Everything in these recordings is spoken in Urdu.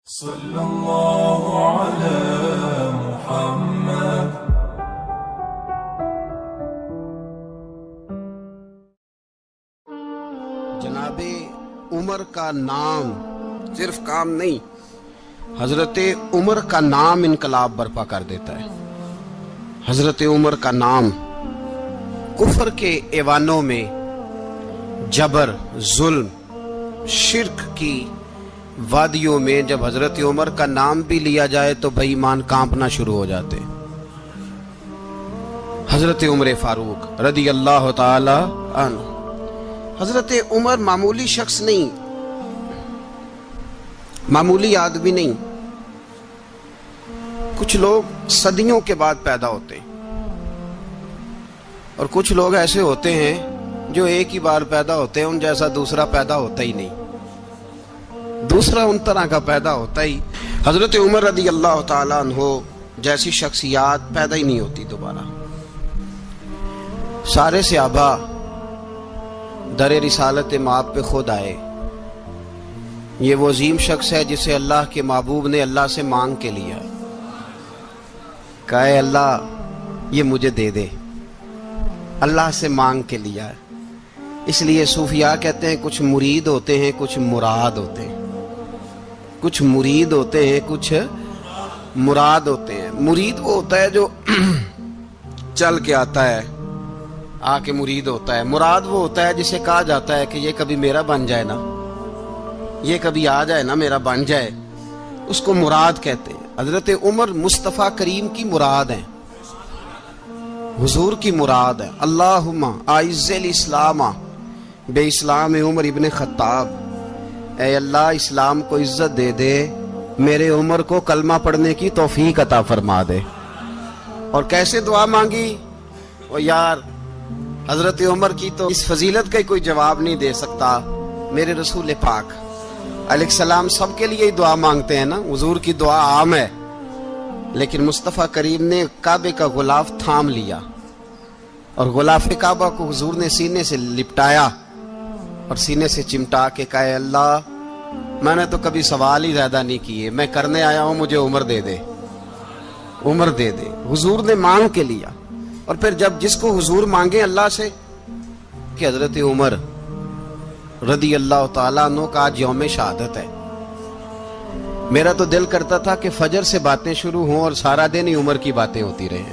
صلی اللہ علی محمد۔ جناب عمر کا نام صرف کام نہیں، حضرت عمر کا نام انقلاب برپا کر دیتا ہے۔ حضرت عمر کا نام کفر کے ایوانوں میں جبر، ظلم، شرک کی وادیوں میں جب حضرت عمر کا نام بھی لیا جائے تو بے ایمان کانپنا شروع ہو جاتے۔ حضرت عمر فاروق رضی اللہ تعالی عنہ، حضرت عمر معمولی شخص نہیں، معمولی آدمی نہیں۔ کچھ لوگ صدیوں کے بعد پیدا ہوتے ہیں اور کچھ لوگ ایسے ہوتے ہیں جو ایک ہی بار پیدا ہوتے ہیں، ان جیسا دوسرا پیدا ہوتا ہی نہیں، دوسرا ان طرح کا پیدا ہوتا ہی۔ حضرت عمر رضی اللہ تعالیٰ عنہ جیسی شخصیات پیدا ہی نہیں ہوتی دوبارہ۔ سارے صحابہ در رسالت مآب پہ خود آئے۔ یہ وہ عظیم شخص ہے جسے اللہ کے محبوب نے اللہ سے مانگ کے لیا، کہا اے اللہ یہ مجھے دے دے، اللہ سے مانگ کے لیا ہے۔ اس لیے صوفیاء کہتے ہیں کچھ مرید ہوتے ہیں، کچھ مراد ہوتے ہیں، کچھ مرید ہوتے ہیں، کچھ مراد ہوتے ہیں۔ مرید وہ ہوتا ہے جو چل کے آتا ہے، آ کے مرید ہوتا ہے۔ مراد وہ ہوتا ہے جسے کہا جاتا ہے کہ یہ کبھی میرا بن جائے نا، یہ کبھی آ جائے نا، میرا بن جائے، اس کو مراد کہتے ہیں۔ حضرت عمر مصطفیٰ کریم کی مراد ہیں، حضور کی مراد ہے۔ اللہم اعز الاسلام بے اسلام عمر ابن خطاب، اے اللہ اسلام کو عزت دے دے، میرے عمر کو کلمہ پڑھنے کی توفیق عطا فرما دے۔ اور کیسے دعا مانگی؟ او یار حضرت عمر کی تو اس فضیلت کا کوئی جواب نہیں دے سکتا، میرے رسول پاک علیہ السلام سب کے لیے ہی دعا مانگتے ہیں نا، حضور کی دعا عام ہے، لیکن مصطفیٰ کریم نے کعبے کا غلاف تھام لیا اور غلاف کعبہ کو حضور نے سینے سے لپٹایا اور سینے سے چمٹا کے کہا اے اللہ میں نے تو کبھی سوال ہی زیادہ نہیں کیے، میں کرنے آیا ہوں، مجھے عمر دے دے، عمر دے دے۔ حضور نے مانگ کے لیا۔ اور پھر جب جس کو حضور مانگے اللہ سے کہ حضرت عمر رضی اللہ تعالیٰ عنہ کا آج یوم شہادت ہے، میرا تو دل کرتا تھا کہ فجر سے باتیں شروع ہوں اور سارا دن ہی عمر کی باتیں ہوتی رہیں،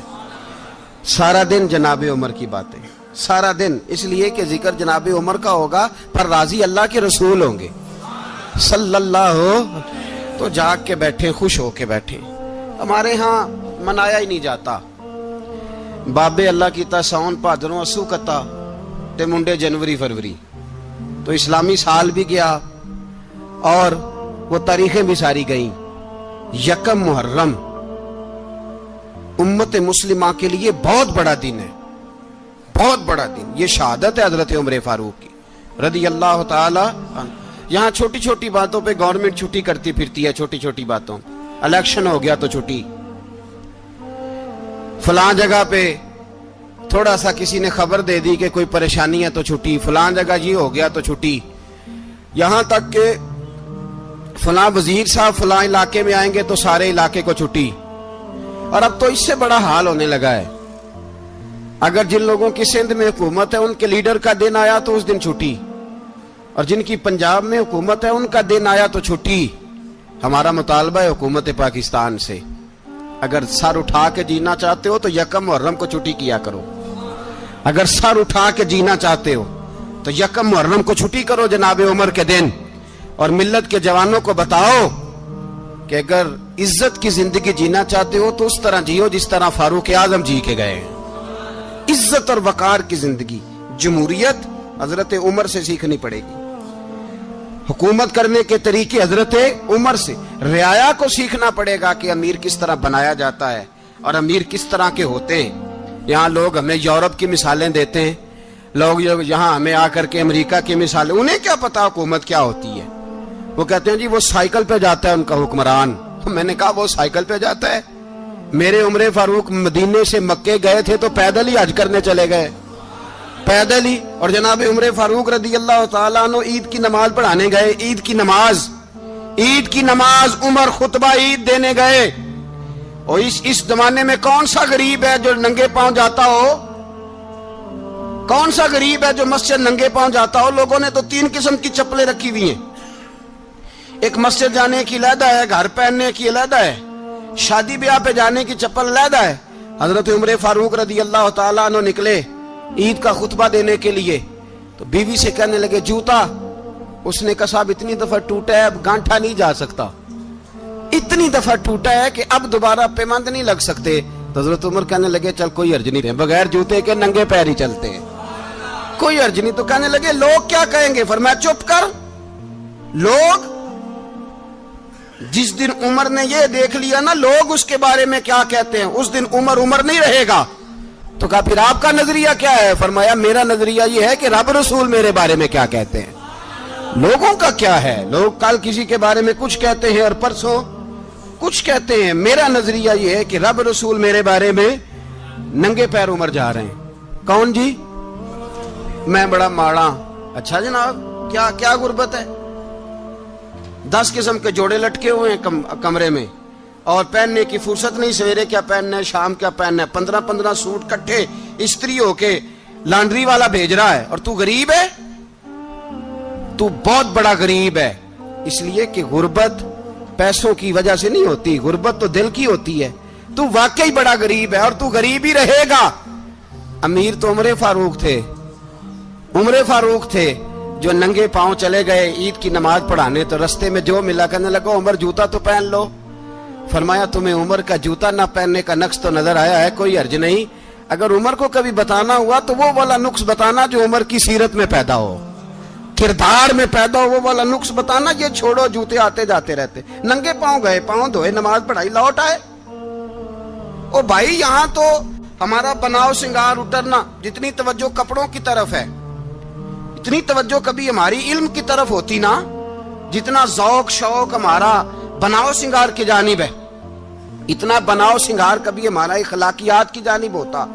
سارا دن جناب عمر کی باتیں، سارا دن، اس لیے کہ ذکر جناب عمر کا ہوگا پر راضی اللہ کے رسول ہوں گے صلی اللہ تو جاگ کے بیٹھے، خوش ہو کے بیٹھے۔ ہمارے ہاں منایا ہی نہیں جاتا، بابے اللہ کی تا ساون بھادروں اسو کتا تے منڈے جنوری فروری، تو اسلامی سال بھی گیا اور وہ تاریخیں بھی ساری گئیں۔ یکم محرم امت مسلمہ کے لیے بہت بڑا دن ہے، بہت بڑا دن، یہ شہادت ہے حضرت عمر فاروق کی رضی اللہ تعالی عنہ۔ یہاں چھوٹی چھوٹی باتوں پہ گورنمنٹ چھٹی کرتی پھرتی ہے، چھوٹی چھوٹی باتوں، الیکشن ہو گیا تو چھٹی، فلاں جگہ پہ تھوڑا سا کسی نے خبر دے دی کہ کوئی پریشانی ہے تو چھٹی، فلاں جگہ یہ ہو گیا تو چھٹی، یہاں تک کہ فلاں وزیر صاحب فلاں علاقے میں آئیں گے تو سارے علاقے کو چھٹی۔ اور اب تو اس سے بڑا حال ہونے لگا ہے، اگر جن لوگوں کی سندھ میں حکومت ہے ان کے لیڈر کا دن آیا تو اس دن چھٹی، اور جن کی پنجاب میں حکومت ہے ان کا دن آیا تو چھٹی۔ ہمارا مطالبہ ہے حکومت پاکستان سے، اگر سر اٹھا کے جینا چاہتے ہو تو یکم محرم کو چھٹی کیا کرو، اگر سر اٹھا کے جینا چاہتے ہو تو یکم محرم کو چھٹی کرو جناب عمر کے دن، اور ملت کے جوانوں کو بتاؤ کہ اگر عزت کی زندگی جینا چاہتے ہو تو اس طرح جیو جس طرح فاروق اعظم جی کے گئے ہیں، عزت اور وقار کی زندگی۔ جمہوریت حضرت عمر سے سیکھنی پڑے گی، حکومت کرنے کے طریقے حضرت عمر سے، رعایا کو سیکھنا پڑے گا کہ امیر کس طرح بنایا جاتا ہے اور امیر کس طرح کے ہوتے ہیں۔ یہاں لوگ ہمیں یورپ کی مثالیں دیتے ہیں، لوگ یہاں ہمیں آ کر کے امریکہ کی مثالیں، انہیں کیا پتا حکومت کیا ہوتی ہے؟ وہ کہتے ہیں جی وہ سائیکل پہ جاتا ہے ان کا حکمران۔ میں نے کہا وہ سائیکل پہ جاتا ہے؟ میرے عمر فاروق مدینے سے مکے گئے تھے تو پیدل ہی حج کرنے چلے گئے، پیدل ہی۔ اور جناب عمر فاروق رضی اللہ تعالیٰ عنہ عید کی نماز پڑھانے گئے، عید کی نماز عید کی نماز عمر خطبہ عید دینے گئے، اور اس زمانے میں کون سا غریب ہے جو ننگے پاؤں جاتا ہو؟ کون سا غریب ہے جو مسجد ننگے پاؤں جاتا ہو؟ لوگوں نے تو 3 قسم کی چپلیں رکھی ہوئی ہیں، ایک مسجد جانے کی علیحدہ ہے، گھر پہننے کی علیحدہ ہے، شادی بیاہ پہ جانے کی چپل علیحدہ ہے۔ حضرت عمر فاروق رضی اللہ تعالیٰ عنہ نکلے عید کا خطبہ دینے کے لیے، تو بیوی سے کہنے لگے جوتا، اس نے کہا صاحب اتنی دفعہ ٹوٹا ہے اب گانٹھا نہیں جا سکتا، اتنی دفعہ ٹوٹا ہے کہ اب دوبارہ پیمند نہیں لگ سکتے۔ تو حضرت عمر کہنے لگے چل کوئی حرج نہیں، بغیر جوتے کے ننگے پیر ہی چلتے ہیں، کوئی حرج نہیں۔ تو کہنے لگے لوگ کیا کہیں گے؟ فرمایا چپ کر، لوگ جس دن عمر نے یہ دیکھ لیا نا لوگ اس کے بارے میں کیا کہتے ہیں، اس دن عمر نہیں رہے گا۔ تو کہا پھر آپ کا نظریہ کیا ہے؟ فرمایا میرا نظریہ یہ ہے کہ رب رسول میرے بارے میں کیا کہتے ہیں، لوگوں کا کیا ہے؟ لوگ کل کسی کے بارے میں کچھ کہتے ہیں اور پرسوں کچھ کہتے ہیں، میرا نظریہ یہ ہے کہ رب رسول میرے بارے میں ننگے پیر عمر جا رہے ہیں۔ کون جی؟ میں بڑا ماڑا۔ اچھا جناب، کیا غربت ہے؟ 10 قسم کے جوڑے لٹکے ہوئے ہیں کمرے میں، اور پہننے کی فرصت نہیں، سویرے کیا پہننا ہے شام کیا پہننا ہے، 15 سوٹ کٹھے استری ہو کے لانڈری والا بھیج رہا ہے، اور تو غریب ہے، تو بہت بڑا غریب ہے۔ اس لیے کہ غربت پیسوں کی وجہ سے نہیں ہوتی، غربت تو دل کی ہوتی ہے۔ تو واقعی بڑا غریب ہے اور تو غریب ہی رہے گا۔ امیر تو عمر فاروق تھے جو ننگے پاؤں چلے گئے عید کی نماز پڑھانے، تو رستے میں جو ملا کہنے لگا عمر جوتا تو پہن لو۔ فرمایا تمہیں عمر کا جوتا نہ پہننے کا نقص تو نظر آیا ہے، کوئی حرج نہیں، اگر عمر کو کبھی بتانا ہوا تو وہ والا نقص بتانا جو عمر کی سیرت میں پیدا ہو، کردار میں پیدا ہو، وہ والا نقص بتانا، یہ چھوڑو جوتے آتے جاتے رہتے۔ ننگے پاؤں گئے، پاؤں دھوئے، نماز پڑھائی، لوٹ آئے۔ او بھائی یہاں تو ہمارا بناؤ سنگار اترنا، جتنی توجہ کپڑوں کی طرف ہے اتنی توجہ کبھی ہماری علم کی طرف ہوتی نا، جتنا ذوق شوق ہمارا بناؤ سنگار کی جانب ہے، اتنا بناؤ سنگار کبھی ہمارا اخلاقیات کی جانب ہوتا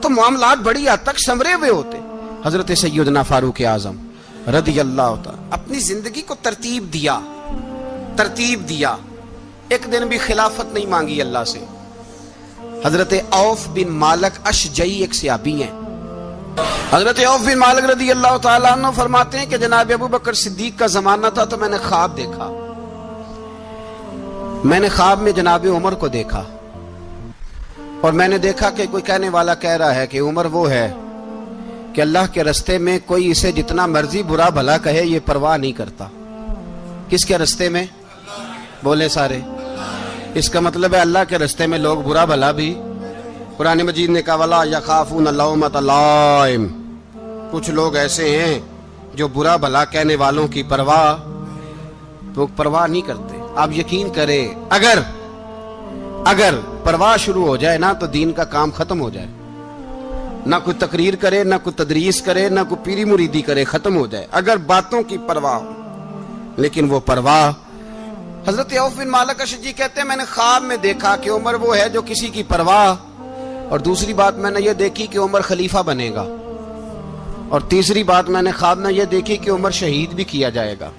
تو معاملات بڑی حد تک سنورے ہوئے ہوتے۔ حضرت سیدنا فاروق اعظم رضی اللہ تعالی اپنی زندگی کو ترتیب دیا، ایک دن بھی خلافت نہیں مانگی اللہ سے۔ حضرت عوف بن مالک اشجعی ایک صحابی ہیں، حضرت عوف بن مالک رضی اللہ تعالیٰ عنہ فرماتے ہیں کہ جناب ابو بکر صدیق کا زمانہ تھا تو میں نے خواب دیکھا، میں نے خواب میں جناب عمر کو دیکھا، اور میں نے دیکھا کہ کوئی کہنے والا کہہ رہا ہے کہ عمر وہ ہے کہ اللہ کے رستے میں کوئی اسے جتنا مرضی برا بھلا کہے یہ پرواہ نہیں کرتا۔ کس کے رستے میں؟ بولے سارے۔ اس کا مطلب ہے اللہ کے رستے میں لوگ برا بھلا بھی، قرآن مجید نے کہا وَلَا يَخَافُونَ لَوْمَةَ لَائِمٍ، کچھ لوگ ایسے ہیں جو برا بھلا کہنے والوں کی پرواہ نہیں کرتے۔ آپ یقین کریں اگر پرواہ شروع ہو جائے نا تو دین کا کام ختم ہو جائے، نہ کوئی تقریر کرے، نہ کوئی تدریس کرے، نہ کوئی پیری مریدی کرے، ختم ہو جائے اگر باتوں کی پرواہ ہو۔ لیکن وہ پرواہ، حضرت عوف بن مالک اشجعی کہتے ہیں میں نے خواب میں دیکھا کہ عمر وہ ہے جو کسی کی پرواہ، اور دوسری بات میں نے یہ دیکھی کہ عمر خلیفہ بنے گا، اور تیسری بات میں نے خواب میں یہ دیکھی کہ عمر شہید بھی کیا جائے گا،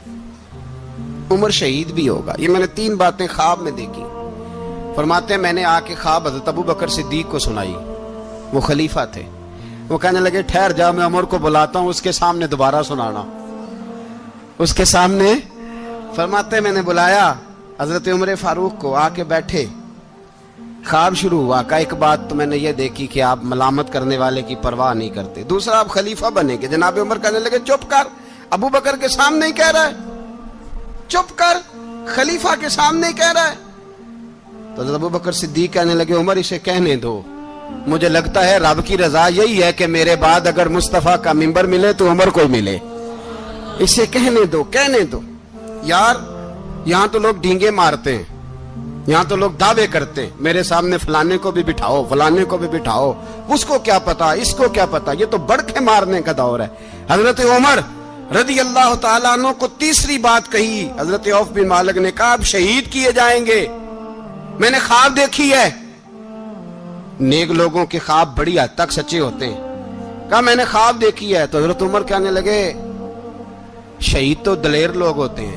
عمر شہید بھی ہوگا۔ یہ میں نے 3 باتیں خواب میں دیکھی۔ فرماتے ہیں میں نے آ کے خواب حضرت ابو بکر صدیق کو سنائی، وہ خلیفہ تھے، وہ کہنے لگے ٹھہر جا میں عمر کو بلاتا ہوں، اس کے سامنے دوبارہ سنانا، اس کے سامنے۔ فرماتے ہیں میں نے بلایا حضرت عمر فاروق کو، آ کے بیٹھے، خواب شروع ہوا۔ کہ ایک بات تو میں نے یہ دیکھی کہ آپ ملامت کرنے والے کی پرواہ نہیں کرتے، دوسرا آپ خلیفہ بنے گے۔ جناب عمر کہنے لگے چپ کر، ابو بکر کے سامنے ہی کہہ رہا ہے، چپ کر، خلیفہ کے سامنے ہی کہہ رہا ہے۔ تو حضرت ابو بکر صدیق کہنے لگے عمر اسے کہنے دو، مجھے لگتا ہے رب کی رضا یہی ہے کہ میرے بعد اگر مصطفیٰ کا منبر ملے تو عمر کو ملے، اسے کہنے دو۔ یار یہاں تو لوگ ڈینگے مارتے ہیں، یہاں تو لوگ دعوے کرتے ہیں میرے سامنے فلانے کو بھی بٹھاؤ، فلانے کو بھی بٹھاؤ، اس کو کیا پتا، اس کو کیا پتا، یہ تو بڑکے مارنے کا دور ہے۔ حضرت عمر رضی اللہ تعالیٰ عنہ کو تیسری بات کہی، حضرت عوف بن مالک نے کہا آپ شہید کیے جائیں گے، میں نے خواب دیکھی ہے۔ نیک لوگوں کے خواب بڑی حد تک سچے ہوتے ہیں، کہا میں نے خواب دیکھی ہے۔ تو حضرت عمر کہنے لگے شہید تو دلیر لوگ ہوتے ہیں،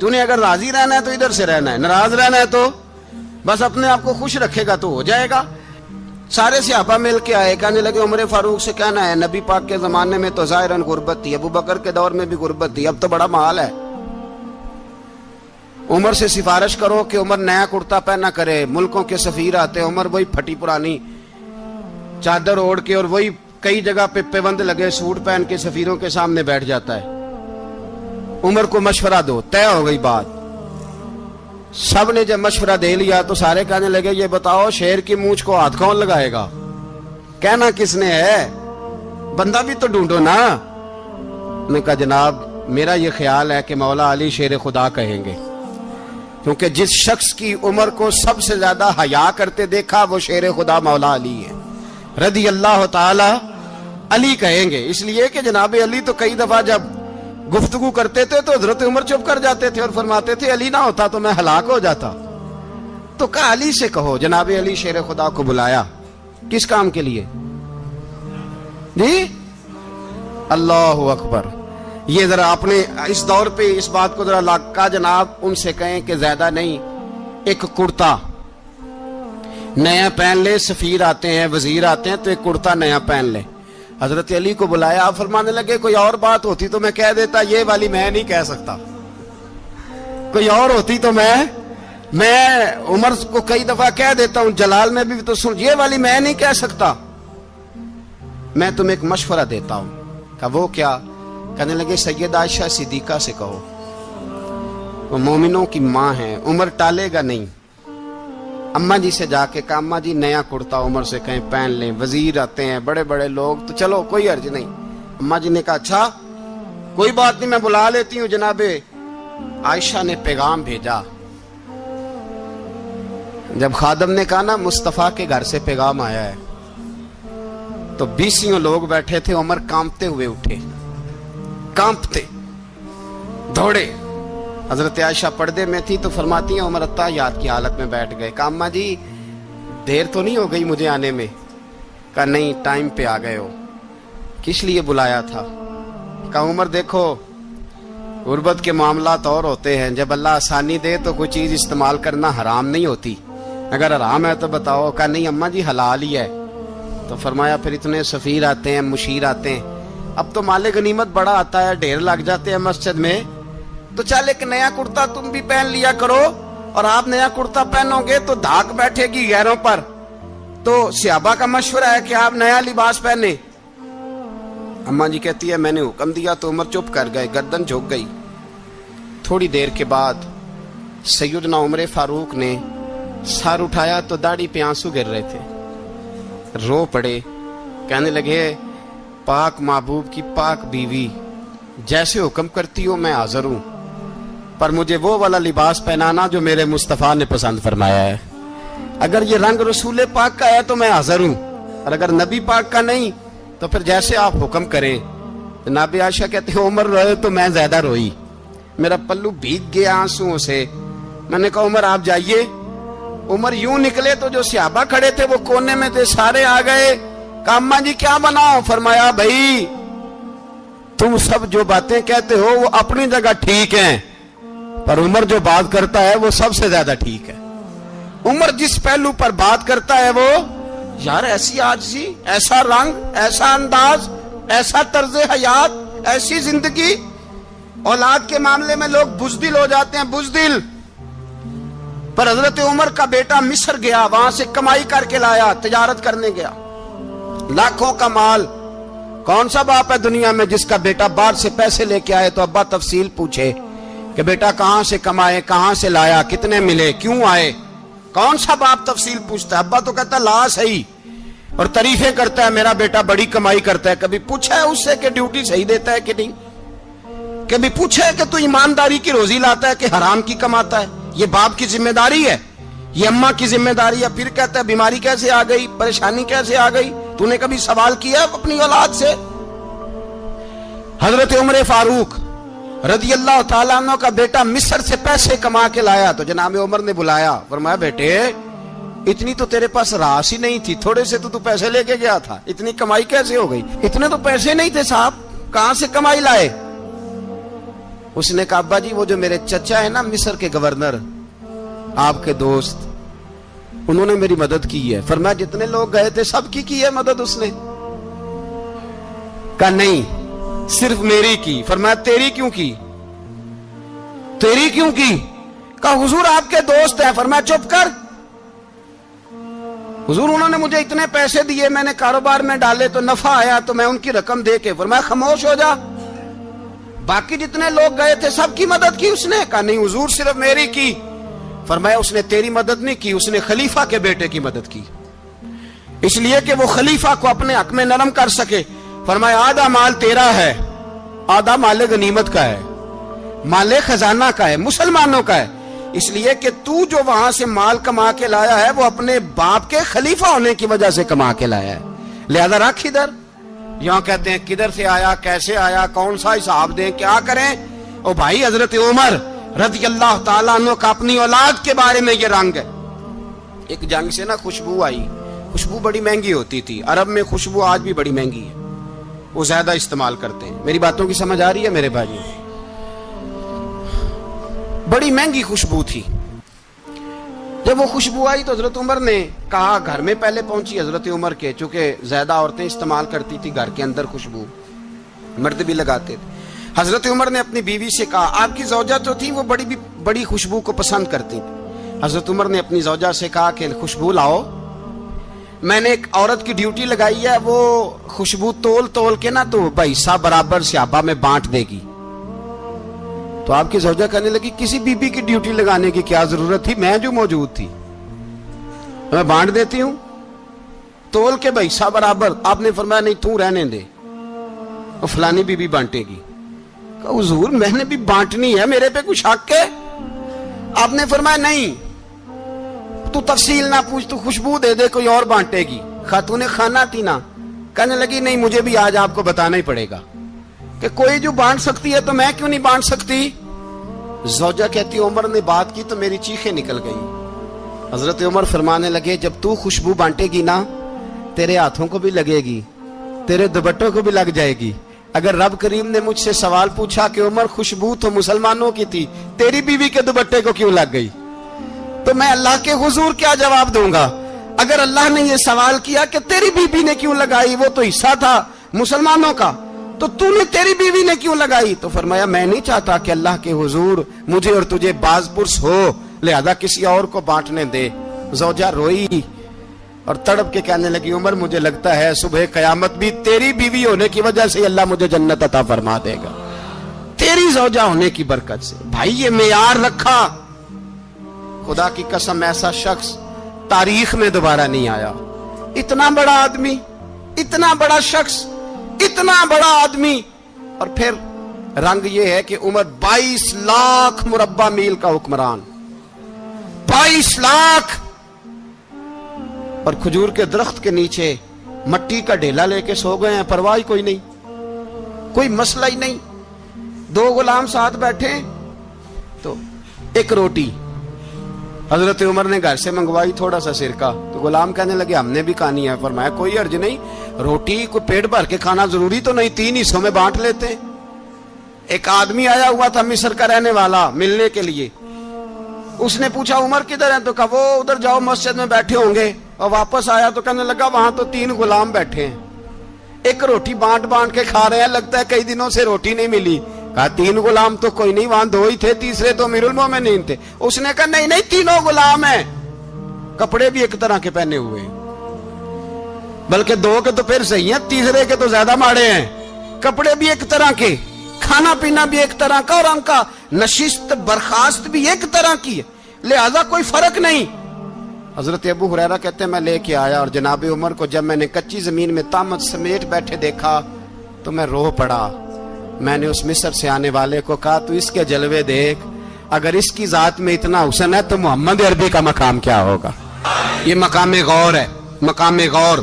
تو نے اگر راضی رہنا ہے تو ادھر سے رہنا ہے، ناراض رہنا ہے تو بس اپنے آپ کو خوش رکھے گا تو ہو جائے گا۔ سارے صحابہ مل کے آئے، کہنے لگے عمر فاروق سے کہنا ہے نبی پاک کے زمانے میں تو ظاہراً غربت تھی، ابو بکر کے دور میں بھی غربت تھی، اب تو بڑا محال ہے، عمر سے سفارش کرو کہ عمر نیا کرتا پہنا کرے۔ ملکوں کے سفیر آتے، عمر وہی پھٹی پرانی چادر اوڑھ کے اور وہی کئی جگہ پہ پیوند لگے سوٹ پہن کے سفیروں کے سامنے بیٹھ جاتا ہے۔ عمر کو مشورہ دو، طے ہو گئی بات۔ سب نے جب مشورہ دے لیا تو سارے کہنے لگے یہ بتاؤ شیر کی مونچھ کو ہاتھ کون لگائے گا؟ کہنا کس نے ہے؟ بندہ بھی تو ڈھونڈو نا۔ نے کہا جناب میرا یہ خیال ہے کہ مولا علی شیر خدا کہیں گے، کیونکہ جس شخص کی عمر کو سب سے زیادہ حیا کرتے دیکھا وہ شیر خدا مولا علی ہے رضی اللہ تعالی علی کہیں گے، اس لیے کہ جناب علی تو کئی دفعہ جب گفتگو کرتے تھے تو حضرت عمر چپ کر جاتے تھے اور فرماتے تھے علی نہ ہوتا تو میں ہلاک ہو جاتا۔ تو کہا علی سے کہو۔ جناب علی شیر خدا کو بلایا، کس کام کے لیے؟ جی اللہ اکبر۔ یہ ذرا اپنے اس دور پہ اس بات کو ذرا لاکا جناب ان سے کہیں کہ زیادہ نہیں، ایک کرتا نیا پہن لے، سفیر آتے ہیں وزیر آتے ہیں تو ایک کرتا نیا پہن لے۔ حضرت علی کو بلایا، آپ فرمانے لگے کوئی اور بات ہوتی تو میں کہہ دیتا، یہ والی میں نہیں کہہ سکتا، کوئی اور ہوتی تو میں عمر کو کئی دفعہ کہہ دیتا ہوں، جلال میں بھی تو سن، یہ والی میں نہیں کہہ سکتا، میں تمہیں ایک مشورہ دیتا ہوں۔ کہا وہ کیا؟ کہنے لگے سید عائشہ صدیقہ سے کہو، وہ مومنوں کی ماں ہیں، عمر ٹالے گا نہیں۔ اماں جی سے جا کے کہا اماں جی نیا کرتا عمر سے کہیں پہن لیں، وزیر آتے ہیں بڑے بڑے لوگ تو چلو کوئی حرج نہیں۔ اماں جی نے کہا اچھا کوئی بات نہیں میں بلا لیتی ہوں۔ جناب عائشہ نے پیغام بھیجا، جب خادم نے کہا نا مصطفیٰ کے گھر سے پیغام آیا ہے تو 20 لوگ بیٹھے تھے، عمر کانپتے ہوئے اٹھے، کانپتے دوڑے۔ حضرت عائشہ پردے میں تھی تو فرماتی ہیں عمر اتحیات کی حالت میں بیٹھ گئے۔ کہا اماں جی دیر تو نہیں ہو گئی مجھے آنے میں؟ کہا نہیں ٹائم پہ آ گئے ہو۔ کس لیے بلایا تھا؟ کہا عمر دیکھو غربت کے معاملات اور ہوتے ہیں، جب اللہ آسانی دے تو کوئی چیز استعمال کرنا حرام نہیں ہوتی، اگر حرام ہے تو بتاؤ۔ کہا نہیں اماں جی حلال ہی ہے۔ تو فرمایا پھر اتنے سفیر آتے ہیں مشیر آتے ہیں، اب تو مال غنیمت بڑا آتا ہے، ڈھیر لگ جاتے ہیں مسجد میں، تو چل ایک نیا کرتا تم بھی پہن لیا کرو، اور آپ نیا کرتا پہنو گے تو دھاک بیٹھے گی غیروں پر۔ تو صحابہ کا مشورہ ہے کہ آپ نیا لباس پہنے۔ اماں جی کہتی ہے میں نے حکم دیا تو عمر چپ کر گئے، گردن جھک گئی۔ تھوڑی دیر کے بعد سیدنا عمر فاروق نے سر اٹھایا تو داڑھی پہ آنسو گر رہے تھے، رو پڑے، کہنے لگے پاک محبوب کی پاک بیوی جیسے حکم کرتی ہو میں حاضر ہوں، پر مجھے وہ والا لباس پہنانا جو میرے مصطفیٰ نے پسند فرمایا ہے، اگر یہ رنگ رسول پاک کا ہے تو میں حاضر ہوں، اور اگر نبی پاک کا نہیں تو پھر جیسے آپ حکم کریں۔ جناب عائشہ کہتے ہیں عمر روئے تو میں زیادہ روئی، میرا پلو بھیگ گیا آنسوؤں سے۔ میں نے کہا عمر آپ جائیے۔ عمر یوں نکلے تو جو صحابہ کھڑے تھے وہ کونے میں تھے، سارے آ گئے۔ کہا اماں جی کیا بناؤ؟ فرمایا بھائی تم سب جو باتیں کہتے ہو وہ اپنی جگہ ٹھیک ہیں، پر عمر جو بات کرتا ہے وہ سب سے زیادہ ٹھیک ہے۔ عمر جس پہلو پر بات کرتا ہے وہ یار ایسی عاجزی، ایسا رنگ، ایسا انداز، ایسا طرز حیات، ایسی زندگی۔ اولاد کے معاملے میں لوگ بزدل ہو جاتے ہیں، بزدل، پر حضرت عمر کا بیٹا مصر گیا، وہاں سے کمائی کر کے لایا، تجارت کرنے گیا، لاکھوں کا مال۔ کون سا باپ ہے دنیا میں جس کا بیٹا باہر سے پیسے لے کے آئے تو ابا تفصیل پوچھے کہ بیٹا کہاں سے کمائے، کہاں سے لایا، کتنے ملے، کیوں آئے؟ کون سا باپ تفصیل پوچھتا ہے؟ ابا تو کہتا ہے لا صحیح، اور تعریفیں کرتا ہے میرا بیٹا بڑی کمائی کرتا ہے۔ کبھی پوچھا ہے اس سے کہ ڈیوٹی صحیح دیتا ہے کہ نہیں؟ کبھی پوچھا ہے کہ تو ایمانداری کی روزی لاتا ہے کہ حرام کی کماتا ہے؟ یہ باپ کی ذمہ داری ہے، یہ اماں کی ذمہ داری ہے۔ پھر کہتا ہے بیماری کیسے آ گئی، پریشانی کیسے آ گئی؟ تو نے کبھی سوال کیا اپنی اولاد سے؟ حضرت عمر فاروق رضی اللہ تعالیٰ عنہ کا بیٹا مصر سے پیسے کما کے لایا تو جناب عمر نے بلایا، فرمایا بیٹے اتنی تو تیرے پاس راس ہی نہیں تھی، تھوڑے سے تو پیسے لے کے گیا تھا، اتنی کمائی کیسے ہو گئی؟ اتنے تو پیسے نہیں تھے صاحب، کہاں سے کمائی لائے؟ اس نے کہا ابا جی وہ جو میرے چچا ہے نا مصر کے گورنر آپ کے دوست انہوں نے میری مدد کی ہے. فرمایا جتنے لوگ گئے تھے سب کی ہے مدد اس نے؟ کہا نہیں صرف میری کی. فرمایا تیری کیوں کی؟ تیری کیوں کی؟ کہا حضور آپ کے دوست ہیں. فرمایا چپ کر حضور انہوں نے مجھے اتنے پیسے دیے میں نے کاروبار میں ڈالے تو نفع آیا تو میں ان کی رقم دے کے. فرمایا خاموش ہو جا باقی جتنے لوگ گئے تھے سب کی مدد کی اس نے؟ کہا نہیں حضور صرف میری کی. فرمایا اس نے تیری مدد نہیں کی اس نے خلیفہ کے بیٹے کی مدد کی اس لیے کہ وہ خلیفہ کو اپنے حق میں نرم کر سکے. فرمایا آدھا مال تیرا ہے آدھا مال غنیمت کا ہے مال خزانہ کا ہے مسلمانوں کا ہے اس لیے کہ تو جو وہاں سے مال کما کے لایا ہے وہ اپنے باپ کے خلیفہ ہونے کی وجہ سے کما کے لایا ہے لہذا رکھ ادھر. یہاں کہتے ہیں کدھر سے آیا کیسے آیا کون سا حساب دیں کیا کریں. او بھائی حضرت عمر رضی اللہ تعالیٰ عنہ کا اپنی اولاد کے بارے میں یہ رنگ ہے. ایک جنگ سے نا خوشبو آئی. خوشبو بڑی مہنگی ہوتی تھی عرب میں خوشبو آج بھی بڑی مہنگی ہے وہ زیادہ استعمال کرتے ہیں. میری باتوں کی سمجھ آ رہی ہے میرے بھائی؟ بڑی مہنگی خوشبو تھی. جب وہ خوشبو آئی تو حضرت عمر نے کہا گھر میں پہلے پہنچی حضرت عمر کے چونکہ زیادہ عورتیں استعمال کرتی تھی گھر کے اندر خوشبو مرد بھی لگاتے تھے. حضرت عمر نے اپنی بیوی سے کہا آپ کی زوجہ تو تھی وہ بڑی خوشبو کو پسند کرتی تھی. حضرت عمر نے اپنی زوجہ سے کہا کہ خوشبو لاؤ میں نے ایک عورت کی ڈیوٹی لگائی ہے وہ خوشبو تول کے نا تو حصہ برابر صحابہ میں بانٹ دے گی. تو آپ کی زوجہ کہنے لگی کسی بی بی کی ڈیوٹی لگانے کی کیا ضرورت تھی میں جو موجود تھی میں بانٹ دیتی ہوں تول کے حصہ برابر. آپ نے فرمایا نہیں تو رہنے دے اور فلانی بی بی بانٹے گی. کہا حضور میں نے بھی بانٹنی ہے میرے پہ کچھ حق ہے؟ آپ نے فرمایا نہیں تو تفصیل نہ پوچھ تو خوشبو دے دے کوئی اور بانٹے گی. خاتون خانہ تھی نا کہنے لگی نہیں مجھے بھی آج آپ کو بتانا ہی پڑے گا کہ کوئی جو بانٹ سکتی ہے تو میں کیوں نہیں بانٹ سکتی. زوجہ کہتی عمر نے بات کی تو میری چیخیں نکل گئی. حضرت عمر فرمانے لگے جب تو خوشبو بانٹے گی نا تیرے ہاتھوں کو بھی لگے گی تیرے دوپٹوں کو بھی لگ جائے گی. اگر رب کریم نے مجھ سے سوال پوچھا کہ عمر خوشبو تو مسلمانوں کی تھی تیری بیوی کے دوپٹے کو کیوں لگ گئی تو میں اللہ کے حضور کیا جواب دوں گا. اگر اللہ نے یہ سوال کیا کہ تیری بیوی نے کیوں لگائی وہ تو حصہ تھا مسلمانوں کا تو نے تیری بیوی نے کیوں لگائی. تو فرمایا میں نہیں چاہتا کہ اللہ کے حضور مجھے اور تجھے باز پرس ہو لہذا کسی اور کو بانٹنے دے. زوجہ روئی اور تڑپ کے کہنے لگی عمر مجھے لگتا ہے صبح قیامت بھی تیری بیوی ہونے کی وجہ سے اللہ مجھے جنت عطا فرما دے گا تیری زوجہ ہونے کی برکت سے. بھائی یہ معیار رکھا خدا کی قسم ایسا شخص تاریخ میں دوبارہ نہیں آیا. اتنا بڑا آدمی اتنا بڑا شخص اتنا بڑا آدمی اور پھر رنگ یہ ہے کہ عمر 22 لاکھ مربع میل کا حکمران 22 لاکھ اور کھجور کے درخت کے نیچے مٹی کا ڈھیلا لے کے سو گئے ہیں پرواہ کوئی نہیں کوئی مسئلہ ہی نہیں. 2 غلام ساتھ بیٹھے تو ایک روٹی حضرت عمر نے گھر سے منگوائی تھوڑا سا سرکہ تو غلام کہنے لگے ہم نے بھی کھانی ہے. فرمایا کوئی حرج نہیں روٹی کو پیٹ بھر کے کھانا ضروری تو نہیں 3 حصوں میں بانٹ لیتے. ایک آدمی آیا ہوا تھا مصر کا رہنے والا ملنے کے لیے. اس نے پوچھا عمر کدھر ہیں تو کہا وہ ادھر جاؤ مسجد میں بیٹھے ہوں گے اور واپس آیا تو کہنے لگا وہاں تو 3 غلام بیٹھے ہیں ایک روٹی بانٹ کے کھا رہے ہیں لگتا ہے کئی دنوں سے روٹی نہیں ملی. کہا 3 غلام تو کوئی نہیں وہاں 2 ہی تھے تیسرے تو امیر المومنین تھے. اس نے کہا نہیں 3 غلام ہیں کپڑے بھی ایک طرح کے پہنے ہوئے بلکہ 2 کے تو پھر صحیح ہیں تیسرے کے تو زیادہ ماڑے ہیں. کپڑے بھی ایک طرح کے کھانا پینا بھی ایک طرح کا اور ان کا نشست برخاست بھی ایک طرح کی ہے لہذا کوئی فرق نہیں. حضرت ابو ہریرہ کہتے ہیں میں لے کے آیا اور جناب عمر کو جب میں نے کچی زمین میں تامت سمیٹ بیٹھے دیکھا تو میں رو پڑا. میں نے اس مصر سے آنے والے کو کہا تو اس کے جلوے دیکھ اگر اس کی ذات میں اتنا حسن ہے تو محمد عربی کا مقام کیا ہوگا. یہ مقام غور ہے مقام غور.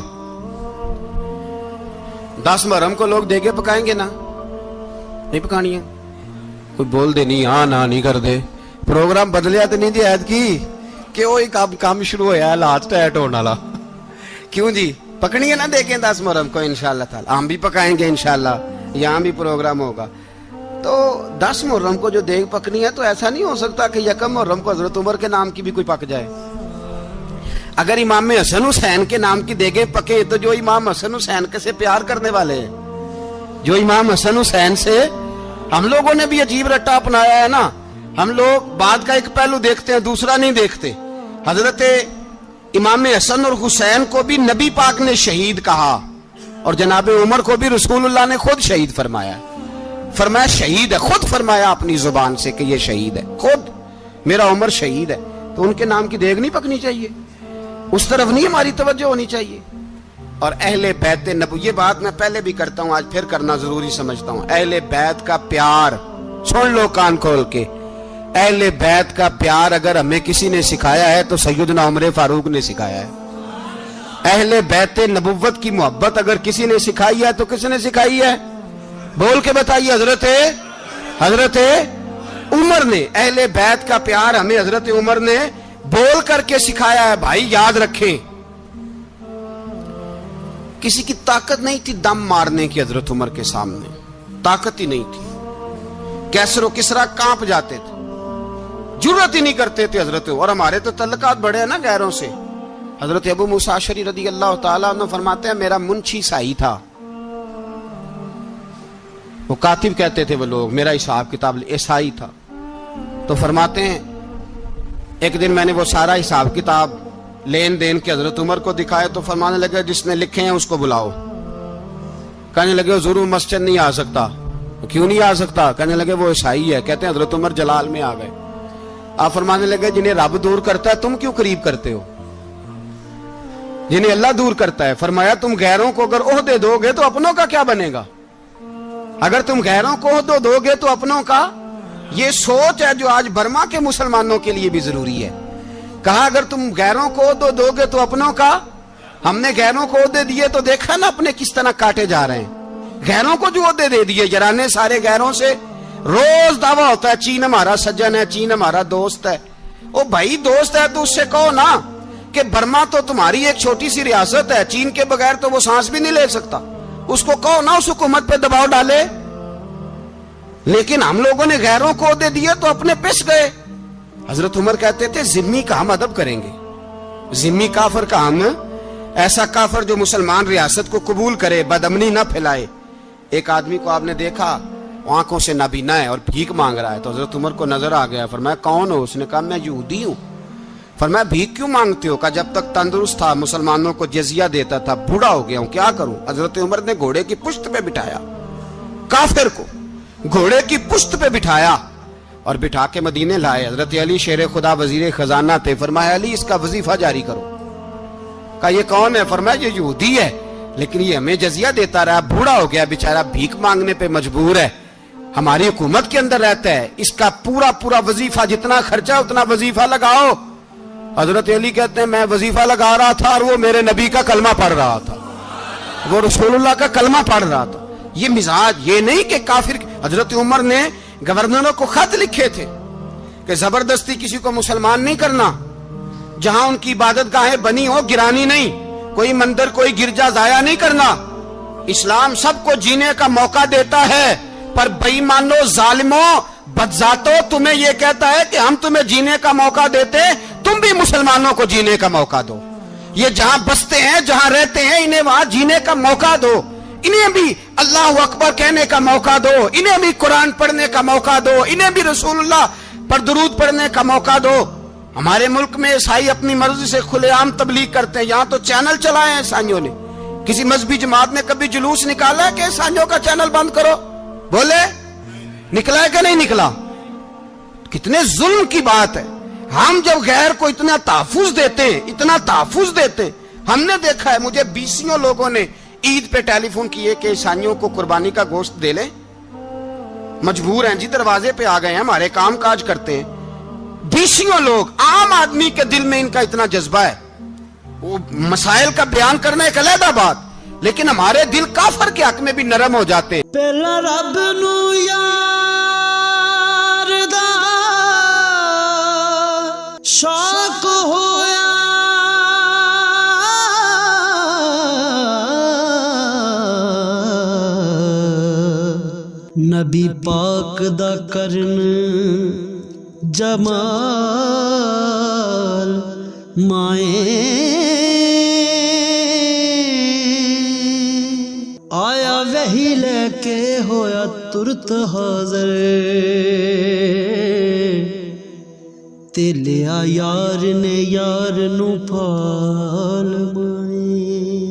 10 محرم کو لوگ دیگے پکائیں گے نا نہیں پکانی ہے کوئی بول دے نہیں ہاں نہ نہیں کر دے پروگرام بدلیا تو نہیں دی عید کی کہ وہ کام شروع ہویا ہے لات ٹائٹ ہونے والا کیوں جی پکنی ہے نا دیکھیں 10 محرم کو انشاءاللہ تعالی ہم بھی پکائیں گے انشاءاللہ یہاں بھی پروگرام ہوگا. تو 10 محرم کو جو دیگ پکنی ہے تو ایسا نہیں ہو سکتا کہ یکم محرم کو حضرت عمر کے نام کی بھی کوئی پک جائے. اگر امام حسن حسین کے نام کی دیگیں پکے تو جو امام حسن حسین سے پیار کرنے والے ہیں, جو امام حسن حسین سے, ہم لوگوں نے بھی عجیب رٹا اپنایا ہے نا. ہم لوگ بات کا ایک پہلو دیکھتے ہیں, دوسرا نہیں دیکھتے. حضرت امام حسن اور حسین کو بھی نبی پاک نے شہید کہا, اور جناب عمر کو بھی رسول اللہ نے خود شہید فرمایا. فرمایا شہید ہے, خود فرمایا اپنی زبان سے کہ یہ شہید ہے, خود میرا عمر شہید ہے. تو ان کے نام کی دیگ نہیں پکنی چاہیے, اس طرف نہیں ہماری توجہ ہونی چاہیے. اور اہل بیت نبوی, یہ بات میں پہلے بھی کرتا ہوں, آج پھر کرنا ضروری سمجھتا ہوں. اہل بیت کا پیار, سن لو کان کھول کے, اہل بیت کا پیار اگر ہمیں کسی نے سکھایا ہے تو سیدنا عمر فاروق نے سکھایا ہے. اہل بیت نبوت کی محبت اگر کسی نے سکھائی ہے تو کس نے سکھائی ہے؟ بول کے بتائیے. حضرت عمر نے. اہل بیت کا پیار ہمیں حضرت عمر نے بول کر کے سکھایا ہے. بھائی یاد رکھیں, کسی کی طاقت نہیں تھی دم مارنے کی حضرت عمر کے سامنے, طاقت ہی نہیں تھی. کیسر و کسرا کانپ جاتے تھے, جرأت ہی نہیں کرتے تھے حضرت. اور ہمارے تو تعلقات بڑے ہیں نا غیروں سے. حضرت ابو موسیٰ اشعری رضی اللہ تعالیٰ عنہ فرماتے ہیں میرا منشی سائی تھا, وہ کاتب کہتے تھے وہ لوگ, میرا حساب کتاب عیسائی تھا. تو فرماتے ہیں ایک دن میں نے وہ سارا حساب کتاب لین دین کے حضرت عمر کو دکھائے تو فرمانے لگے جس نے لکھے ہیں اس کو بلاؤ. کہنے لگے حضور مسجد نہیں آ سکتا. کیوں نہیں آ سکتا؟ کہنے لگے وہ عیسائی ہے. کہتے ہیں حضرت عمر جلال میں آ گئے. آپ فرمانے لگے جنہیں رب دور کرتا ہے تم کیوں قریب کرتے ہو؟ جنہیں اللہ دور کرتا ہے. فرمایا تم غیروں کو اگر عہدے دو گے تو اپنوں کا کیا بنے گا؟ اگر تم غیروں کو عہدے دو گے تو اپنوں کا. یہ سوچ ہے جو آج برما کے مسلمانوں کے لیے بھی ضروری ہے. کہا اگر تم غیروں کو عہدے دو گے تو اپنوں کا. ہم نے غیروں کو عہدے دیے تو دیکھا نا اپنے کس طرح کاٹے جا رہے ہیں. غیروں کو جو عہدے دے دیے, جرانے سارے غیروں سے. روز دعویٰ ہوتا ہے چین ہمارا سجن ہے, چین ہمارا دوست ہے. او بھائی دوست ہے تو اس سے کہو نا کہ برما تو تمہاری ایک چھوٹی سی ریاست ہے, چین کے بغیر تو وہ سانس بھی نہیں لے سکتا. اس کو کہو نا اس حکومت پہ دباؤ ڈالے. لیکن ہم لوگوں نے غیروں کو عہدے دیے تو اپنے پس گئے. حضرت عمر کہتے تھے ذمی کا ہم ادب کریں گے, ذمی کافر کا ہم, ایسا کافر جو مسلمان ریاست کو قبول کرے, بدامنی نہ پھیلائے. ایک آدمی کو آپ نے دیکھا آنکھوں سے نابینا ہے اور بھیک مانگ رہا ہے, تو حضرت عمر کو نظر آ گیا. فرمایا کون ہو؟ اس نے کہا میں یہودی ہوں. فرمایا بھیک کیوں مانگتے ہو؟ کہا جب تک تندرست تھا مسلمانوں کو جزیہ دیتا تھا, بوڑھا ہو گیا ہوں کیا کروں. حضرت عمر نے گھوڑے کی پشت پہ بٹھایا, کافر کو گھوڑے کی پشت پہ بٹھایا اور بٹھا کے مدینے لائے. حضرت علی شیر خدا وزیر خزانہ تھے. فرمایا علی اس کا وظیفہ جاری کرو. کہا یہ کون ہے؟ فرمایا یہ یہودی ہے لیکن یہ ہمیں جزیہ دیتا رہا, بوڑھا ہو گیا بیچارہ, بھیک مانگنے پہ مجبور ہے, ہماری حکومت کے اندر رہتا ہے, اس کا پورا وظیفہ جتنا خرچہ اتنا وظیفہ لگاؤ. حضرت علی کہتے ہیں میں وظیفہ لگا رہا تھا اور وہ میرے نبی کا کلمہ پڑھ رہا تھا, وہ رسول اللہ کا کلمہ پڑھ رہا تھا. یہ مزاج, یہ نہیں کہ کافر. حضرت عمر نے گورنروں کو خط لکھے تھے کہ زبردستی کسی کو مسلمان نہیں کرنا, جہاں ان کی عبادت گاہیں بنی ہو گرانی نہیں, کوئی مندر کوئی گرجا ضائع نہیں کرنا. اسلام سب کو جینے کا موقع دیتا ہے, پر بے ایمانو ظالموں بدذاتوں تمہیں یہ کہتا ہے کہ ہم تمہیں جینے کا موقع دیتے, تم بھی مسلمانوں کو جینے کا موقع دو. یہ جہاں بستے ہیں جہاں رہتے ہیں انہیں وہاں جینے کا موقع دو, انہیں بھی اللہ اکبر کہنے کا موقع دو, انہیں بھی قرآن پڑھنے کا موقع دو, انہیں بھی رسول اللہ پر درود پڑھنے کا موقع دو. ہمارے ملک میں عیسائی اپنی مرضی سے کھلے عام تبلیغ کرتے ہیں, یہاں تو چینل چلائے ہیں عیسائیوں نے. کسی مذہبی جماعت نے کبھی جلوس نکالا ہے کہ عیسائیوں کا چینل بند کرو؟ بولے نکلا ہے کہ نہیں نکلا؟ کتنے ظلم کی بات ہے. ہم جب غیر کو اتنا تحفظ دیتے ہیں, ہم نے دیکھا ہے, مجھے 20 لوگوں نے عید پہ ٹیلی فون کیے کہ عیسائیوں کو قربانی کا گوشت دے لیں, مجبور ہیں جی, دروازے پہ آ گئے ہیں, ہمارے کام کاج کرتے ہیں. 20 لوگ, عام آدمی کے دل میں ان کا اتنا جذبہ ہے, وہ مسائل کا بیان کرنا ایک علیحدہ بات, لیکن ہمارے دل کافر کے حق میں بھی نرم ہو جاتے ہیں. پہلا رب نو یار دا شوق ہویا, نبی پاک دا کرن جمال مائیں آیا وہی لے کے ہویا ترت حاضر تے لیا یار نے یار نو پھال مائیں۔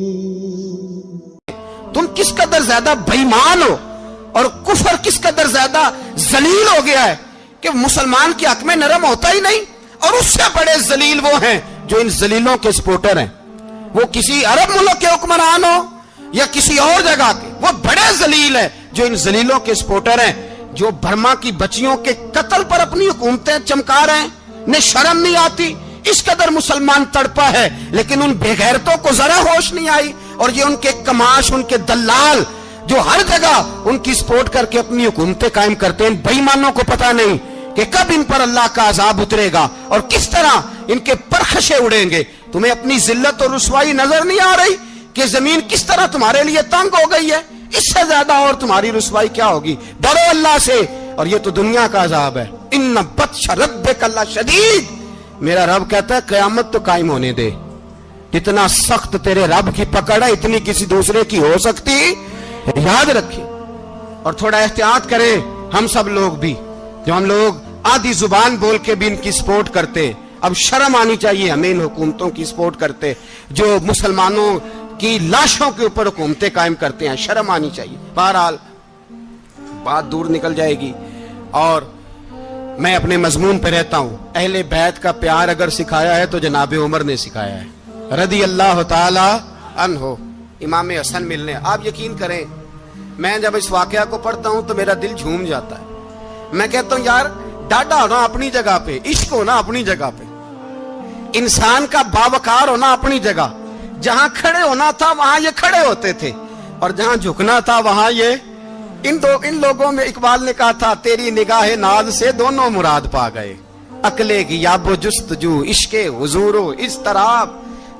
تم کس قدر زیادہ بےایمان ہو اور کفر کس قدر زیادہ ذلیل ہو گیا ہے کہ مسلمان کے حق میں نرم ہوتا ہی نہیں، اور اس سے بڑے ذلیل وہ ہیں جو ان ذلیلوں کے سپورٹر ہیں، وہ کسی عرب ملک کے حکمران ہو یا کسی اور جگہ کے، وہ بڑے ذلیل ہیں جو ان ذلیلوں کے سپورٹر ہیں، جو برما کی بچیوں کے قتل پر اپنی حکومتیں چمکا رہے ہیں، انہیں شرم نہیں آتی۔ اس قدر مسلمان تڑپا ہے لیکن ان بے غیرتوں کو ذرا ہوش نہیں آئی، اور یہ ان کے کماش، ان کے دلال جو ہر جگہ ان کی سپورٹ کر کے اپنی حکومتیں قائم کرتے ہیں، بے ایمانوں کو پتہ نہیں کہ کب ان پر اللہ کا عذاب اترے گا اور کس طرح ان کے پرخشے اڑیں گے۔ تمہیں اپنی ذلت اور رسوائی نظر نہیں آ رہی کہ زمین کس طرح تمہارے لیے تنگ ہو گئی ہے؟ اس سے زیادہ اور تمہاری رسوائی کیا ہوگی؟ ڈرو اللہ سے، اور یہ تو دنیا کا عذاب ہے۔ ان بطش ربک لشدید، میرا رب کہتا ہے قیامت تو قائم ہونے دے، اتنا سخت تیرے رب کی پکڑ ہے اتنی کسی دوسرے کی ہو سکتی؟ یاد رکھیں اور تھوڑا احتیاط کریں ہم سب لوگ بھی، جو ہم لوگ آدھی زبان بول کے بھی ان کی سپورٹ کرتے ہیں۔ اب شرم آنی چاہیے ہمیں ان حکومتوں کی سپورٹ کرتے جو مسلمانوں کی لاشوں کے اوپر حکومتیں قائم کرتے ہیں، شرم آنی چاہیے۔ بہرحال بات دور نکل جائے گی اور میں اپنے مضمون پہ رہتا ہوں۔ اہل بیت کا پیار اگر سکھایا ہے تو جناب عمر نے سکھایا ہے رضی اللہ تعالی عنہ، امام حسن ملنے۔ آپ یقین کریں میں جب اس واقعہ کو پڑھتا ہوں تو میرا دل جھوم جاتا ہے، میں کہتا ہوں یار ڈاڈا ہونا اپنی جگہ پہ، عشق ہونا اپنی جگہ پہ، انسان کا باوقار ہونا اپنی جگہ، جہاں کھڑے ہونا تھا وہاں یہ کھڑے ہوتے تھے، اور جہاں جھکنا تھا وہاں یہ ان لوگوں میں اقبال نے کہا تھا تیری نگاہ ناز سے دونوں مراد پا گئے، عقلے کی یاب و جستجو، عشق حضور و اضطراب۔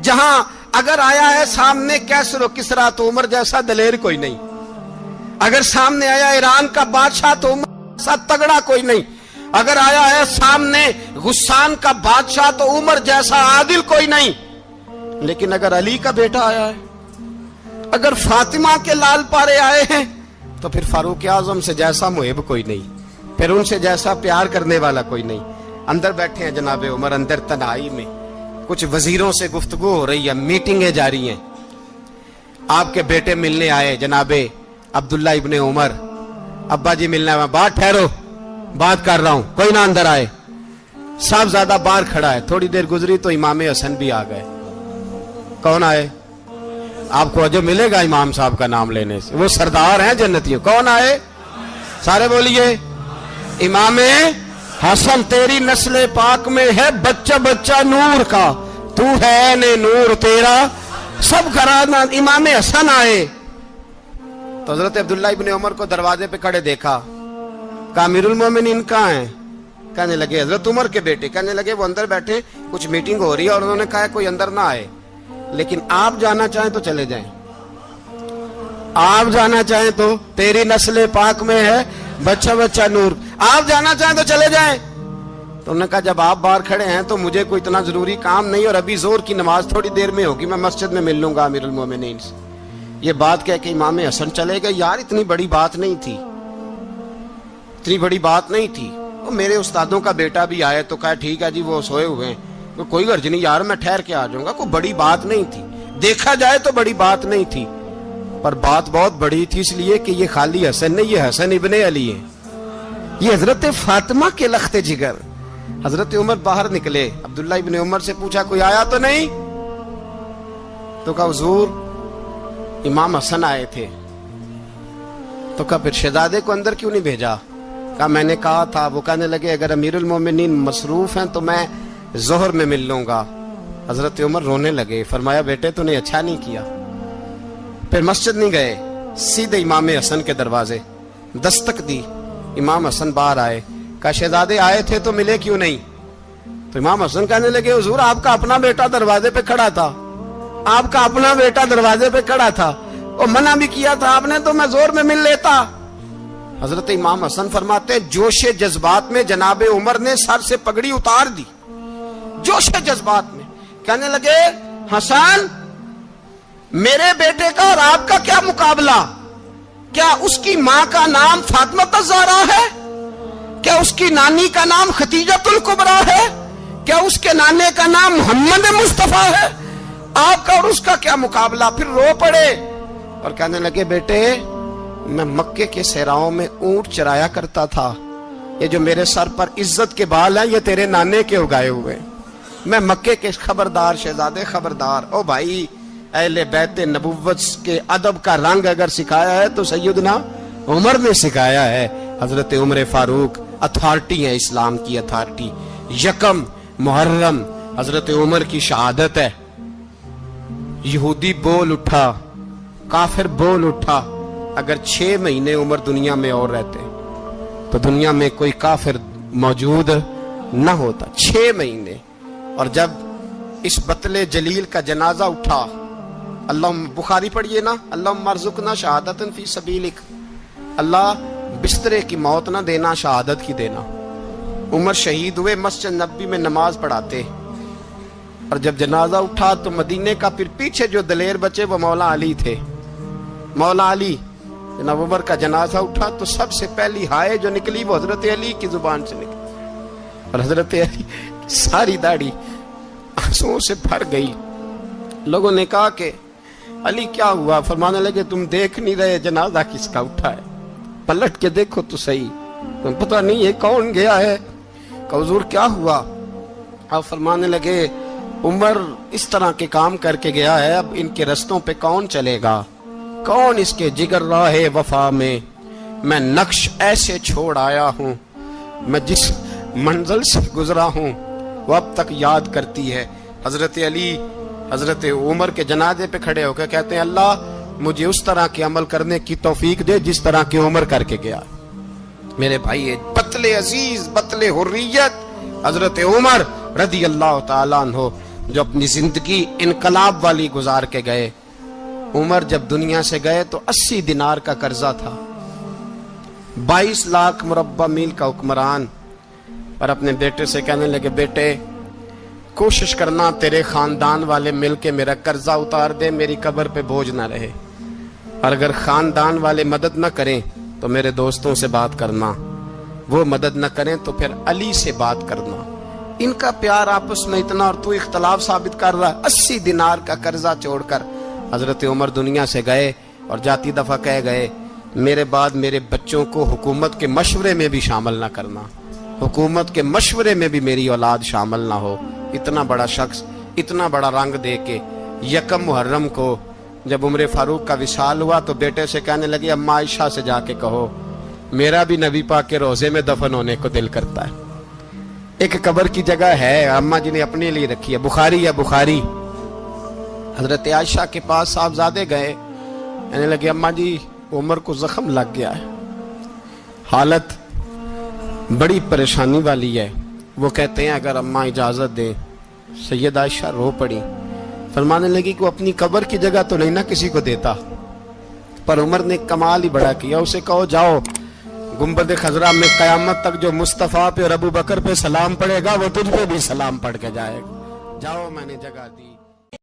جہاں اگر آیا ہے سامنے کیسر و کسرا تو عمر جیسا دلیر کوئی نہیں، اگر سامنے آیا ایران کا بادشاہ تو عمر جیسا تگڑا کوئی نہیں، اگر آیا ہے سامنے غسان کا بادشاہ تو عمر جیسا عادل کوئی نہیں، لیکن اگر علی کا بیٹا آیا ہے، اگر فاطمہ کے لال پارے آئے ہیں تو پھر فاروق اعظم سے جیسا محب کوئی نہیں، پھر ان سے جیسا پیار کرنے والا کوئی نہیں۔ اندر بیٹھے ہیں جناب عمر، اندر تنہائی میں کچھ وزیروں سے گفتگو ہو رہی ہے، میٹنگیں جاری ہیں۔ آپ کے بیٹے ملنے آئے جناب عبداللہ ابن عمر، ابا جی ملنا ہے، بات ٹھہرو بات کر رہا ہوں، کوئی نہ اندر آئے۔ صاحب زیادہ باہر کھڑا ہے، تھوڑی دیر گزری تو امام حسن بھی آ گئے۔ کون آئے؟ آپ کو جو ملے گا امام صاحب کا نام لینے سے، وہ سردار ہیں جنتیوں۔ کون آئے؟ سارے بولیے امام حسن، تیری نسل پاک میں ہے بچہ بچہ نور کا، تو ہے نے نور تیرا سب گھرانہ۔ امام حسن آئے تو حضرت عبداللہ ابن عمر کو دروازے پہ کھڑے دیکھا، کہا امیر المومنین کہاں ہیں؟ کہنے لگے حضرت عمر کے بیٹے۔ کہنے لگے وہ اندر بیٹھے، کچھ میٹنگ ہو رہی ہے، اور انہوں نے کہا کوئی اندر نہ آئے، لیکن آپ جانا چاہیں تو چلے جائیں، آپ جانا چاہیں تو، تیری نسل پاک میں ہے بچہ بچہ نور، آپ جانا چاہیں تو چلے جائیں۔ تو انہوں نے کہا جب آپ باہر کھڑے ہیں تو مجھے کوئی اتنا ضروری کام نہیں، اور ابھی زور کی نماز تھوڑی دیر میں ہوگی، میں مسجد میں مل لوں گا امیر المومنین سے۔ یہ بات کہہ کے امام حسن چلے گئے۔ یار اتنی بڑی بات نہیں تھی، اتنی بڑی بات نہیں تھی۔ وہ میرے استادوں کا بیٹا بھی آئے تو کہا ٹھیک ہے جی وہ سوئے ہوئے ہیں، کوئی غرض نہیں یار میں ٹھہر کے آ جاؤں گا، کوئی بڑی بات نہیں تھی، دیکھا جائے تو بڑی بات نہیں تھی، پر بات بہت بڑی تھی اس لیے کہ یہ خالی حسن نہیں، یہ حسن ابن علی ہے، یہ حضرت فاطمہ کے لخت جگر۔ حضرت عمر باہر نکلے، عبداللہ ابن عمر سے پوچھا کوئی آیا تو نہیں؟ تو کہا حضور امام حسن آئے تھے۔ تو کہا پھر شہزادے کو اندر کیوں نہیں بھیجا؟ کہا میں نے کہا تھا۔ وہ کہنے لگے اگر امیر المومنین مصروف ہیں تو میں ظہر میں مل لوں گا۔ حضرت عمر رونے لگے، فرمایا بیٹے تو نے اچھا نہیں کیا۔ پھر مسجد نہیں گئے، سیدھے امام حسن کے دروازے دستک دی، امام حسن باہر آئے، کہا شہزادے آئے تھے تو ملے کیوں نہیں؟ تو امام حسن کہنے لگے حضور آپ کا اپنا بیٹا دروازے پہ کھڑا تھا، آپ کا اپنا بیٹا دروازے پہ کھڑا تھا، اور منع بھی کیا تھا آپ نے، تو میں زور میں مل لیتا۔ حضرت امام حسن فرماتے ہیں جوش جذبات میں جناب عمر نے سر سے پگڑی اتار دی، جوش جذبات میں کہنے لگے حسن میرے بیٹے کا اور آپ کا کیا مقابلہ؟ کیا اس کی ماں کا نام فاطمہ الزہرا ہے؟ کیا اس کی نانی کا نام خدیجۃ الکبریٰ ہے؟ کیا اس کے نانے کا نام محمد مصطفیٰ ہے؟ آپ کا اور اس کا کیا مقابلہ؟ پھر رو پڑے اور کہنے لگے بیٹے میں مکے کے صحراؤں میں اونٹ چرایا کرتا تھا، یہ جو میرے سر پر عزت کے بال ہیں یہ تیرے نانے کے اگائے ہوئے، میں مکے کے خبردار شہزادے خبردار۔ او بھائی اہل بیت نبوت کے ادب کا رنگ اگر سکھایا ہے تو سیدنا عمر نے سکھایا ہے۔ حضرت عمر فاروق اتھارٹی ہے، اسلام کی اتھارٹی۔ یکم محرم حضرت عمر کی شہادت ہے۔ یہودی بول اٹھا، کافر بول اٹھا، اگر 6 مہینے عمر دنیا میں اور رہتے تو دنیا میں کوئی کافر موجود نہ ہوتا۔ 6 مہینے۔ اور جب اس بطل جلیل کا جنازہ اٹھا، اللہم بخاری پڑھیے نا، اللہم ارزقنا شہادتا فی سبیلک، اللہ بسترے کی موت نہ دینا، شہادت کی دینا۔ عمر شہید ہوئے، مسجد نبی میں نماز پڑھاتے، اور جب جنازہ اٹھا تو مدینے کا پھر پیچھے جو دلیر بچے وہ مولا علی تھے۔ مولا علی، جناب عمر کا جنازہ اٹھا تو سب سے پہلی ہائے جو نکلی وہ حضرت علی کی زبان سے نکلی، اور حضرت علی ساری داڑھی آنسوؤں سے بھر گئی۔ لوگوں نے کہا کہ علی کیا ہوا؟ فرمانے لگے تم دیکھ نہیں رہے جنازہ کس کا اٹھا ہے؟ پلٹ کے دیکھو تو صحیح، تم پتہ نہیں یہ کون گیا ہے؟ کہ حضور کیا ہوا؟ آپ فرمانے لگے عمر اس طرح کے کام کر کے گیا ہے، اب ان کے رستوں پہ کون چلے گا؟ کون اس کے جگر راہ وفا میں نقش ایسے چھوڑ آیا ہوں، میں جس منزل سے گزرا ہوں وہ اب تک یاد کرتی ہے۔ حضرت علی حضرت عمر کے جنازے پہ کھڑے ہو کے کہتے ہیں اللہ مجھے اس طرح کے عمل کرنے کی توفیق دے جس طرح کی عمر کر کے گیا۔ میرے بھائی بطل عزیز، بطل حریت حضرت عمر رضی اللہ تعالیٰ عنہ جو اپنی زندگی انقلاب والی گزار کے گئے۔ عمر جب دنیا سے گئے تو 80 دینار کا قرضہ تھا، 22 لاکھ مربع میل کا حکمران، اور اپنے بیٹے سے کہنے لگے بیٹے کوشش کرنا تیرے خاندان والے مل کے میرا قرضہ اتار دے، میری قبر پہ بوجھ نہ رہے، اور اگر خاندان والے مدد نہ کریں تو میرے دوستوں سے بات کرنا، وہ مدد نہ کریں تو پھر علی سے بات کرنا۔ ان کا پیار آپس میں اتنا اور تو اختلاف ثابت کر رہا ہے۔ 80 دینار کا قرضہ چھوڑ کر حضرت عمر دنیا سے گئے، اور جاتی دفعہ کہہ گئے میرے بعد میرے بچوں کو حکومت کے مشورے میں بھی شامل نہ کرنا، حکومت کے مشورے میں بھی میری اولاد شامل نہ ہو۔ اتنا بڑا شخص اتنا بڑا رنگ دے کے یکم محرم کو جب عمر فاروق کا وصال ہوا تو بیٹے سے کہنے لگے اماں عائشہ سے جا کے کہو میرا بھی نبی پاک کے روزے میں دفن ہونے کو دل کرتا ہے۔ ایک قبر کی جگہ ہے اماں جی نے اپنے لیے رکھی ہے، بخاری ہے بخاری۔ حضرت عائشہ کے پاس صاحبزادے گئے، کہنے لگے اماں جی عمر کو زخم لگ گیا ہے، حالت بڑی پریشانی والی ہے۔ وہ کہتے ہیں اگر اماں اجازت دیں۔ سید عائشہ رو پڑی، فرمانے لگی کہ وہ اپنی قبر کی جگہ تو نہیں نہ کسی کو دیتا، پر عمر نے کمال ہی بڑا کیا، اسے کہو جاؤ گنبد خضرا میں قیامت تک جو مصطفیٰ پہ اور ابو بکر پہ سلام پڑے گا وہ تجھ پہ بھی سلام پڑھ کے جائے گا، جاؤ میں نے جگہ دی۔